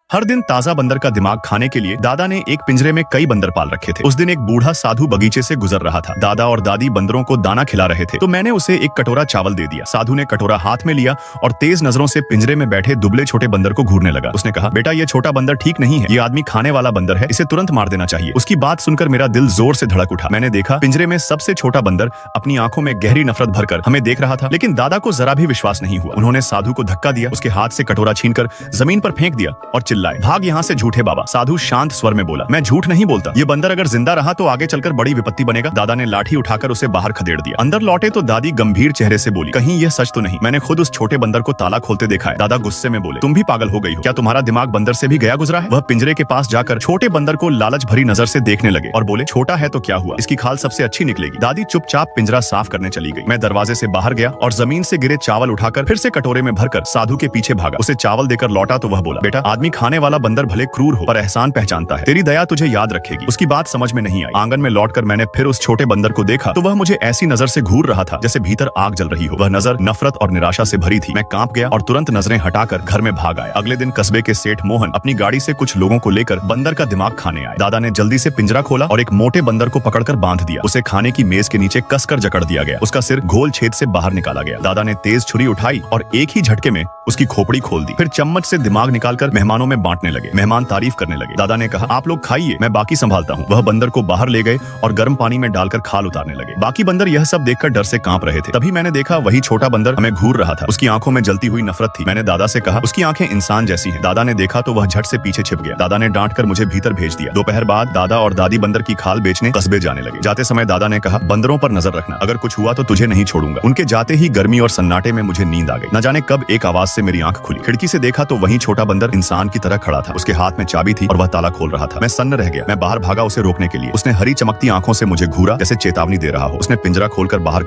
हर दिन ताजा बंदर का दिमाग खाने के लिए दादा ने एक पिंजरे में कई बंदर पाल रखे थे। उस दिन एक बूढ़ा साधु बगीचे से गुजर रहा था। दादा और दादी बंदरों को दाना खिला रहे थे तो मैंने उसे एक कटोरा चावल दे दिया। साधु ने कटोरा हाथ में लिया और तेज नजरों से पिंजरे में बैठे दुबले छोटे बंदर को घूरने लगा। उसने कहा, बेटा ये छोटा बंदर ठीक नहीं है, ये आदमी खाने वाला बंदर है, इसे तुरंत मार देना चाहिए। उसकी बात सुनकर मेरा दिल जोर से धड़क उठा। मैंने देखा पिंजरे में सबसे छोटा बंदर अपनी आंखों में गहरी नफरत भरकर हमें देख रहा था, लेकिन दादा को जरा भी विश्वास नहीं हुआ। उन्होंने साधु को धक्का दिया, उसके हाथ से कटोरा छीनकर जमीन पर फेंक दिया और चिल्लाए, भाग यहाँ से झूठे बाबा। साधु शांत स्वर में बोला, मैं झूठ नहीं बोलता, ये बंदर अगर जिंदा रहा तो आगे चलकर बड़ी विपत्ति बनेगा। दादा ने लाठी उठाकर उसे बाहर खदेड़ दिया। अंदर लौटे तो दादी गंभीर चेहरे से बोली, कहीं यह सच तो नहीं, मैंने खुद उस छोटे बंदर को ताला खोलते देखा है। दादा गुस्से में बोले, तुम भी पागल हो गई हो क्या, तुम्हारा दिमाग बंदर से भी गया गुजरा है। वह पिंजरे के पास जाकर छोटे बंदर को लालच भरी नजर से देखने लगे और बोले, छोटा है तो क्या हुआ, इसकी खाल सबसे अच्छी निकलेगी। दादी चुपचाप पिंजरा साफ करने चली गई। मैं दरवाजे से बाहर गया और जमीन से गिरे चावल उठाकर फिर से कटोरे में भरकर साधु के पीछे भागा। उसे चावल देकर लौटा तो वह बोला, बेटा आदमी खाने वाला बंदर भले क्रूर हो पर एहसान पहचानता है, तेरी दया तुझे याद रखेगी। उसकी बात समझ में नहीं आई। आंगन में लौटकर मैंने फिर उस छोटे बंदर को देखा तो वह मुझे ऐसी नजर से घूर रहा था जैसे भीतर आग जल रही हो। वह नजर नफरत और निराशा से भरी थी। मैं कांप गया और तुरंत नजरें हटाकर घर में भाग आया। अगले दिन कस्बे के सेठ मोहन अपनी गाड़ी से कुछ लोगों को लेकर बंदर का दिमाग खाने आए। दादा ने जल्दी से पिंजरा खोला और एक मोटे बंदर को पकड़कर बांध दिया। उसे खाने की मेज के नीचे कसकर जकड़ दिया गया। उसका सिर गोल छेद से बाहर निकाला गया। दादा ने तेज छुरी उठाई और एक ही झटके में उसकी खोपड़ी खोल दी। फिर चम्मच से दिमाग निकालकर मेहमानों में बांटने लगे। मेहमान तारीफ करने लगे। दादा ने कहा, आप लोग खाइए, मैं बाकी संभालता हूँ। वह बंदर को बाहर ले गए और गर्म पानी में डालकर खाल उतारने लगे। बाकी बंदर यह सब देखकर डर से कांप रहे थे। तभी मैंने देखा वही छोटा बंदर हमें घूर रहा था। उसकी आंखों में जलती हुई नफरत थी। मैंने दादा से कहा, उसकी आंखें इंसान जैसी हैं। दादा ने देखा तो वह झट से पीछे छिप गया। दादा ने डांट कर मुझे भीतर भेज दिया। दोपहर बाद दादा और दादी बंदर की खाल बेचने कस्बे जाने लगे। जाते समय दादा ने कहा, बंदरों पर नजर रखना, अगर कुछ हुआ तो तुझे नहीं छोड़ूंगा। उनके जाते ही गर्मी और सन्नाटे में मुझे नींद आ गई। न जाने कब एक आवाज से मेरी आंख खुली। खिड़की से देखा तो वही छोटा बंदर इंसान की तरह खड़ा था। उसके हाथ में चाबी थी और वह ताला खोल रहा था। मैं सन्न रह गया। मैं बाहर भागा उसे रोकने के लिए। उसने हरी चमकती आंखों से मुझे घूरा जैसे चेतावनी दे रहा हो। उसने पिंजरा खोलकर बाहर